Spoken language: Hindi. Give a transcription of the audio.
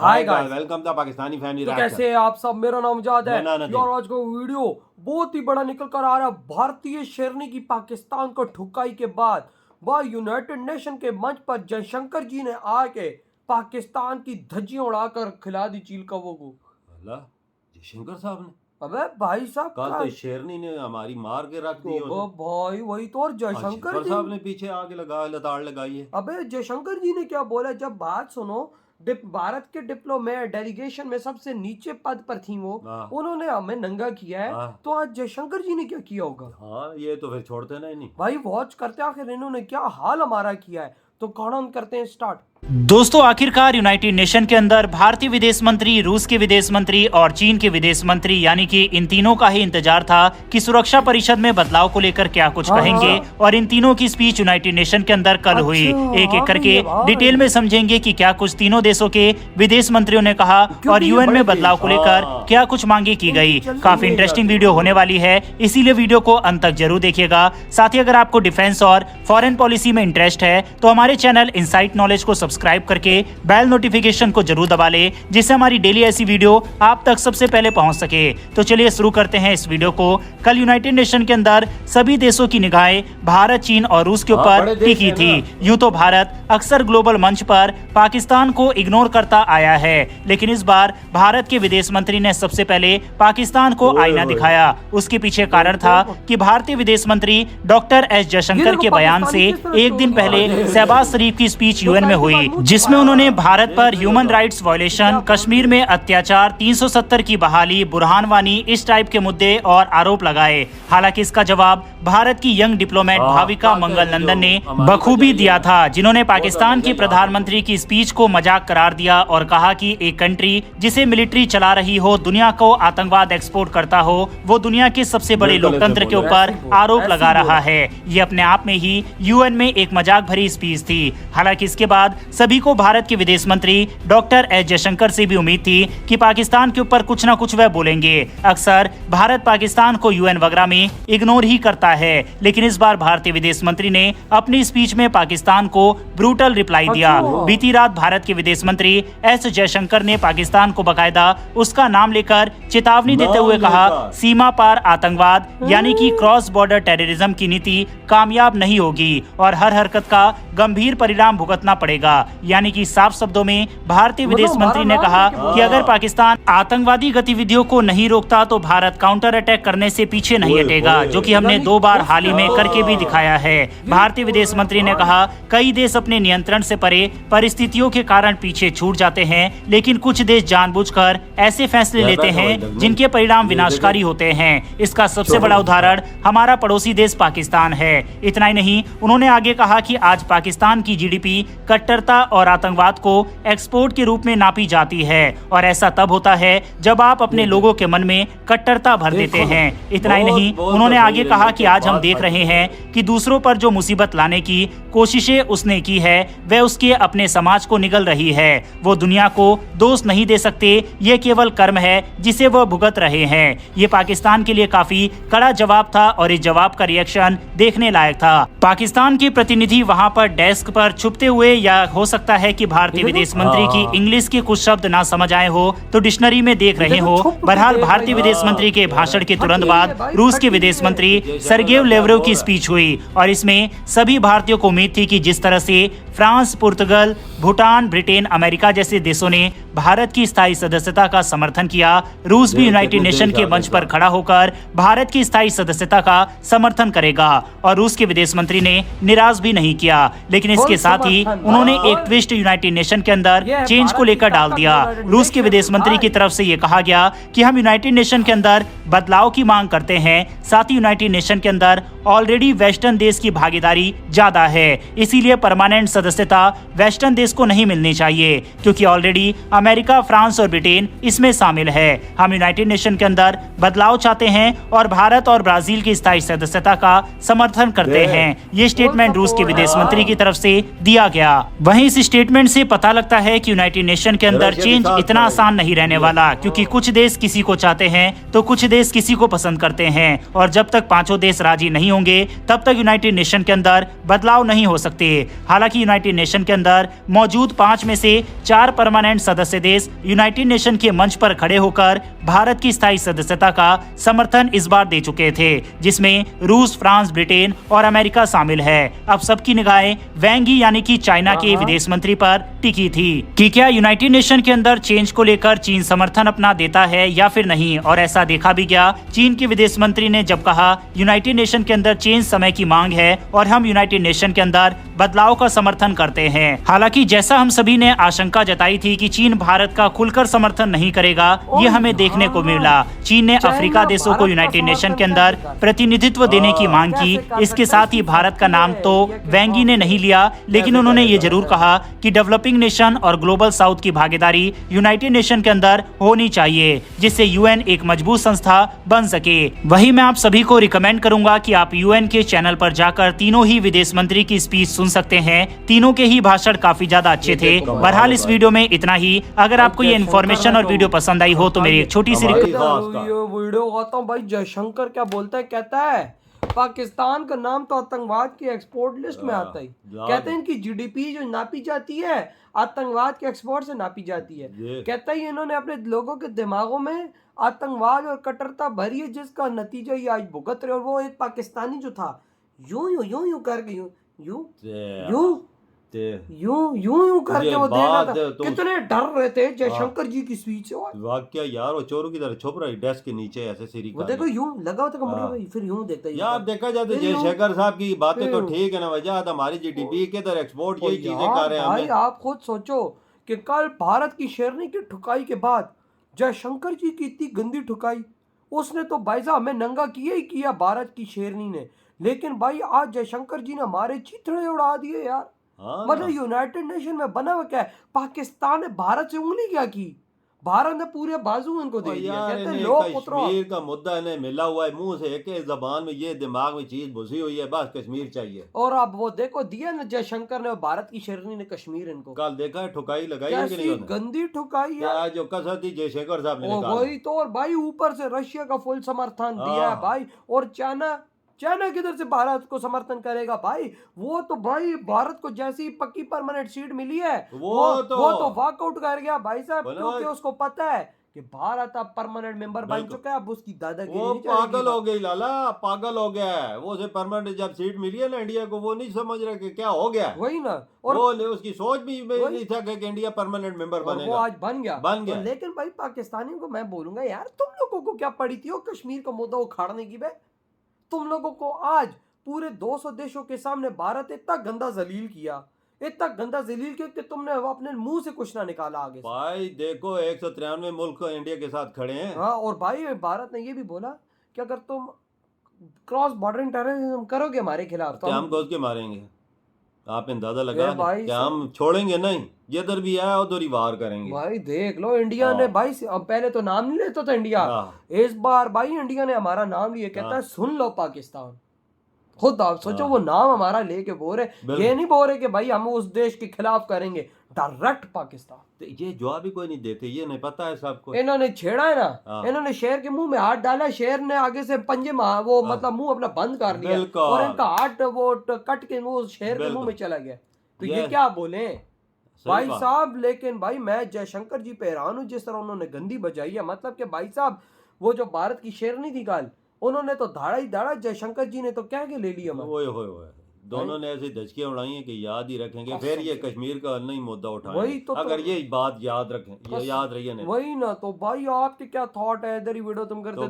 Hi guys, welcome to Pakistani family. तो कैसे हैं आप सब। मेरा नाम जाद है मैं यार। आज का वीडियो बहुत ही बड़ा निकल कर आ रहा है। भारतीय शेरनी की पाकिस्तान को ठुकाई के बाद वह यूनाइटेड नेशन के मंच पर जयशंकर जी ने आके पाकिस्तान की धज्जियां उड़ाकर खिला दी चील कौवों को। जयशंकर साहब ने, अबे भाई साहब, कल तो शेरनी ने हमारी मार के रख दी। तो भाई वही तो। और जयशंकर साहब ने पीछे आगे लताड़ लगाई है। अबे जयशंकर जी ने क्या बोला, जब बात सुनो, भारत के डिप्लोमेट डेलीगेशन में सबसे नीचे पद पर थी वो, उन्होंने हमें नंगा किया है। तो आज जयशंकर जी ने क्या किया होगा। हाँ, ये तो फिर छोड़ते नहीं भाई, वॉच करते आखिर इन्होंने क्या हाल हमारा किया है। तो कौन करते हैं स्टार्ट। दोस्तों, आखिरकार यूनाइटेड नेशन के अंदर भारतीय विदेश मंत्री, रूस के विदेश मंत्री और चीन के विदेश मंत्री यानी कि इन तीनों का ही इंतजार था कि सुरक्षा परिषद में बदलाव को लेकर क्या कुछ कहेंगे। और इन तीनों की स्पीच यूनाइटेड नेशन के अंदर कल हुई। एक एक करके डिटेल में समझेंगे कि क्या कुछ तीनों देशों के विदेश मंत्रियों ने कहा और यूएन में बदलाव को लेकर क्या कुछ मांगे की गई। काफी इंटरेस्टिंग वीडियो होने वाली है, इसीलिए वीडियो को अंत तक जरूर देखिएगा। साथ ही अगर आपको डिफेंस और फॉरेन पॉलिसी में इंटरेस्ट है तो हमारे चैनल इनसाइट नॉलेज को सब्सक्राइब करके बेल नोटिफिकेशन को जरूर दबा ले, जिससे हमारी डेली ऐसी वीडियो आप तक सबसे पहले पहुंच सके। तो चलिए शुरू करते हैं इस वीडियो को। कल यूनाइटेड नेशन के अंदर सभी देशों की निगाहें भारत, चीन और रूस के ऊपर टिकी थी। यूं तो भारत अक्सर ग्लोबल मंच पर पाकिस्तान को इग्नोर करता आया है, लेकिन इस बार भारत के विदेश मंत्री ने सबसे पहले पाकिस्तान को आईना दिखाया। उसके पीछे कारण था कि भारतीय विदेश मंत्री डॉक्टर एस जयशंकर के बयान से एक दिन पहले शहबाज शरीफ की स्पीच यूएन में हुई, जिसमें उन्होंने भारत पर ह्यूमन राइट्स वायलेशन, कश्मीर में अत्याचार, 370 की बहाली, बुरहान वानी, इस टाइप के मुद्दे और आरोप लगाए। हालांकि इसका जवाब भारत की यंग डिप्लोमेट भाविका मंगल नंदन ने बखूबी दिया था, जिन्होंने पाकिस्तान के प्रधानमंत्री की स्पीच को मजाक करार दिया और कहा कि एक कंट्री जिसे मिलिट्री चला रही हो, दुनिया को आतंकवाद एक्सपोर्ट करता हो, वो दुनिया के सबसे बड़े लोकतंत्र के ऊपर आरोप लगा रहा है। ये अपने आप में ही यूएन में एक मजाक भरी स्पीच थी। हालांकि इसके बाद सभी को भारत के विदेश मंत्री डॉक्टर एस जयशंकर से भी उम्मीद थी कि पाकिस्तान के ऊपर कुछ न कुछ वह बोलेंगे। अक्सर भारत पाकिस्तान को यूएन वगैरह में इग्नोर ही करता है, लेकिन इस बार भारतीय विदेश मंत्री ने अपनी स्पीच में पाकिस्तान को ब्रूटल रिप्लाई दिया। बीती रात भारत के विदेश मंत्री एस जयशंकर ने पाकिस्तान को बकायदा उसका नाम लेकर चेतावनी देते हुए कहा, सीमा पार आतंकवाद यानी कि क्रॉस बॉर्डर टेररिज्म की नीति कामयाब नहीं होगी और हर हरकत का गंभीर परिणाम भुगतना पड़ेगा। यानी कि साफ शब्दों में भारतीय विदेश मंत्री ने कहा कि अगर पाकिस्तान आतंकवादी गतिविधियों को नहीं रोकता तो भारत काउंटर अटैक करने से पीछे नहीं हटेगा, जो कि हमने 2 बार हाल ही में करके भी दिखाया है। भारतीय विदेश मंत्री ने कहा, कई देश अपने नियंत्रण से परे परिस्थितियों के कारण पीछे छूट जाते हैं, लेकिन कुछ देश जानबूझकर ऐसे फैसले लेते हैं जिनके परिणाम विनाशकारी होते हैं। इसका सबसे बड़ा उदाहरण हमारा पड़ोसी देश पाकिस्तान है। इतना ही नहीं, उन्होंने आगे कहा कि आज पाकिस्तान की जीडीपी कट्टरता और आतंकवाद को एक्सपोर्ट के रूप में नापी जाती है, और ऐसा तब होता है जब आप अपने लोगों के मन में कट्टरता भर देते हैं। इतना ही नहीं, उन्होंने आगे कहा कि आज हम देख रहे हैं कि दूसरों पर जो मुसीबत लाने की कोशिशें उसने की है, वह उसके अपने समाज को निगल रही है। वो दुनिया को दोष नहीं दे सकते, ये केवल कर्म है जिसे वह भुगत रहे हैं। ये पाकिस्तान के लिए काफी कड़ा जवाब था और इस जवाब का रिएक्शन देखने लायक था। पाकिस्तान के प्रतिनिधि वहां पर डेस्क पर छुपते हुए, या हो सकता है कि भारतीय विदेश मंत्री की इंग्लिश के कुछ शब्द ना समझ आए हो तो डिक्शनरी में देख रहे हो। बहरहाल भारतीय विदेश मंत्री के भाषण के तुरंत बाद रूस के विदेश मंत्री सर्गेई लेवरोव की स्पीच हुई, और इसमें सभी भारतीयों को उम्मीद थी कि जिस तरह से फ्रांस, पुर्तगाल, भूटान, ब्रिटेन, अमेरिका जैसे देशों ने भारत की स्थायी सदस्यता का समर्थन किया, रूस भी यूनाइटेड नेशन के मंच पर खड़ा होकर भारत की स्थायी सदस्यता का समर्थन करेगा। और रूस के विदेश मंत्री ने निराश भी नहीं किया, लेकिन इसके साथ ही उन्होंने एक ट्विस्ट यूनाइटेड नेशन के अंदर चेंज को लेकर डाल दिया। रूस के विदेश मंत्री की तरफ से यह कहा गया कि हम यूनाइटेड नेशन के अंदर बदलाव की मांग करते हैं, साथ ही यूनाइटेड नेशन के अंदर ऑलरेडी वेस्टर्न देश की भागीदारी ज्यादा है, इसीलिए परमानेंट सदस्यता वेस्टर्न देश को नहीं मिलनी चाहिए, क्योंकि ऑलरेडी अमेरिका, फ्रांस और ब्रिटेन इसमें शामिल है। हम यूनाइटेड नेशन के अंदर बदलाव चाहते हैं और भारत और ब्राजील की स्थायी सदस्यता का समर्थन करते हैं। ये स्टेटमेंट रूस के विदेश मंत्री की तरफ से दिया गया। वहीं इस स्टेटमेंट से पता लगता है कि यूनाइटेड नेशन के अंदर चेंज इतना आसान नहीं रहने वाला, क्योंकि कुछ देश किसी को चाहते हैं तो कुछ देश किसी को पसंद करते हैं, और जब तक पांचों देश राजी नहीं होंगे तब तक यूनाइटेड नेशन के अंदर बदलाव नहीं हो सकते। हालांकि यूनाइटेड नेशन के अंदर मौजूद 5 में से 4 परमानेंट सदस्य सदस्य देश यूनाइटेड नेशन के मंच पर खड़े होकर भारत की स्थायी सदस्यता का समर्थन इस बार दे चुके थे, जिसमें रूस, फ्रांस, ब्रिटेन और अमेरिका शामिल है। अब सबकी निगाहें वैंग यी यानी कि चाइना के विदेश मंत्री पर टिकी थी कि क्या यूनाइटेड नेशन के अंदर चेंज को लेकर चीन समर्थन अपना देता है या फिर नहीं, और ऐसा देखा भी गया। चीन के विदेश मंत्री ने जब कहा यूनाइटेड नेशन के अंदर चेंज समय की मांग है और हम यूनाइटेड नेशन के अंदर बदलाव का समर्थन करते हैं। हालांकि जैसा हम सभी ने आशंका जताई थी कि चीन भारत का खुलकर समर्थन नहीं करेगा, ये हमें देखने को मिला। चीन ने अफ्रीका देशों को यूनाइटेड नेशन के अंदर प्रतिनिधित्व देने की मांग की। इसके साथ ही भारत का नाम तो वैंग यी ने नहीं लिया, लेकिन उन्होंने ये जरूर कहा कि डेवलपिंग नेशन और ग्लोबल साउथ की भागीदारी यूनाइटेड नेशन के अंदर होनी चाहिए, जिससे यूएन एक मजबूत संस्था बन सके। वही मैं आप सभी को रिकमेंड करूंगा कि आप यूएन के चैनल पर जाकर तीनों ही विदेश मंत्री की स्पीच सुन सकते हैं। तीनों के ही भाषण काफी ज्यादा अच्छे थे। बहरहाल इस वीडियो में इतना ही। अगर आपको ये इन्फॉर्मेशन और वीडियो पसंद आई हो तो मेरी एक छोटी सी ये वीडियो आता हूँ भाई। जयशंकर क्या बोलता है, कहता है पाकिस्तान का नाम तो आतंकवाद की एक्सपोर्ट लिस्ट में आता ही। कहते हैं इनकी जीडीपी जो नापी जाती है आतंकवाद के एक्सपोर्ट से नापी जाती है। कहता है इन्होंने अपने लोगों के दिमागों में आतंकवाद और कट्टरता भरी है, जिसका नतीजा ये आज भुगत रहे। और वो एक पाकिस्तानी जो था यूं यूं यूं यूं करके यूं यूं यूं यूं यूं यूं करके वो देख रहा था। कितने डर रहे थे जयशंकर जी की स्पीच से। वाकया यार, वो चोरों की तरह छुप रहा है डेस्क के नीचे ऐसे सीरी वो देखो यूं लगा होता कंप्यूटर में, फिर यूं देखता है यार। देखा जाए तो जयशंकर साहब की बातें तो ठीक है ना, वजह हमारी जीडीपी के तरह एक्सपोर्ट यही चीजें कर रहे हैं। भाई आप खुद सोचो कि कल भारत की शेरनी की ठुकाई के बाद जयशंकर जी की इतनी गंदी ठुकाई, उसने तो भाई साहब हमें नंगा किया ही किया भारत की शेरनी ने। लेकिन भाई आज जयशंकर जी ने हमारे चिथड़े उड़ा दिए यार। मतलब यूनाइटेड नेशन में बना हुआ क्या है, पाकिस्तान ने भारत से उंगली क्या की, भारत ने पूरे बाजू इनको दे दिया। कहते हैं लोग कश्मीर का मुद्दा इन्हें मिला हुआ है मुंह से, एक जबान में ये दिमाग में चीज घुसी हुई है, बस कश्मीर चाहिए। और अब वो देखो दिया ना जयशंकर ने, भारत की शेरनी ने कश्मीर इनको। कल देखा है ठुकाई लगाई है कि नहीं उन्होंने? गंदी ठुकाई है जो कसर थी जयशंकर साहब ने वही तो। और भाई ऊपर से रशिया का फुल समर्थन दिया है भाई। और चाइना किधर से भारत को समर्थन करेगा भाई। वो तो भाई भारत को जैसी पक्की परमानेंट सीट मिली है वो तो वॉकआउट कर गया भाई साहब, क्योंकि उसको पता है कि भारत अब परमानेंट मेंबर बन चुका है। अब उसकी दादागिरी वो पागल हो गई लाला, पागल हो गया है वो। से परमानेंट जब सीट मिली है ना इंडिया को, वो नहीं समझ रहा कि क्या हो गया। वही ना। और वो उसकी सोच भी नहीं था कि इंडिया परमानेंट मेंबर बनेगा। वो आज बन गया। लेकिन भाई पाकिस्तानियों को मैं बोलूंगा यार, तुम लोगों को क्या पड़ी थी वो कश्मीर का मुद्दा उखाड़ने की। बे तुम लोगों को आज पूरे 200 देशों के सामने भारत इतना गंदा जलील किया, इतना गंदा जलील किया कि तुमने अपने मुंह से कुछ ना निकाला आगे। भाई देखो 193 मुल्क इंडिया के साथ खड़े हैं। हाँ, और भाई भारत ने ये भी बोला कि अगर तुम क्रॉस बॉर्डर टेररिज्म करोगे हमारे खिलाफ तो हम घुस के मारेंगे। आप अंदाजा लगा कि हम छोड़ेंगे नहीं, जिधर भी आया उधर ही वार करेंगे। भाई देख लो इंडिया ने भाई, अब पहले तो नाम नहीं लेता था इंडिया, इस बार भाई इंडिया ने हमारा नाम लिया। कहता है सुन लो पाकिस्तान। खुद आप सोचो वो नाम हमारा लेके बोल रहे, ये नहीं बोल रहे कि भाई हम उस देश के खिलाफ करेंगे, डायरेक्ट पाकिस्तान। तो ये जवाब भी कोई नहीं देते, ये नहीं पता है सबको। इन्होंने छेड़ा है ना, इन्होंने शेर के मुंह में हाथ डाला, शेर ने आगे से पंजे वो मतलब मुंह अपना बंद कर दिया और इनका हाथ वो कट के वो शेर के मुंह में चला गया। तो ये क्या बोले भाई साहब। लेकिन भाई मैं जयशंकर जी पे हैरान हूँ जिस तरह उन्होंने गंदी बजाई है। मतलब कि भाई साहब वो जो भारत की शेरनी थी कल, उन्होंने तो धाड़ा ही धाड़ा, जयशंकर जी ने तो क्या के ले लिया। दोनों ने ऐसी धचकियां उड़ाई हैं कि याद ही रखेंगे। फिर ये कश्मीर का नहीं मुद्दा उठाएंगे तो अगर ये बात याद रखें, ये याद रही है। वही ना। तो भाई आपके क्या थॉट है, इधर ही वीडियो तुम करते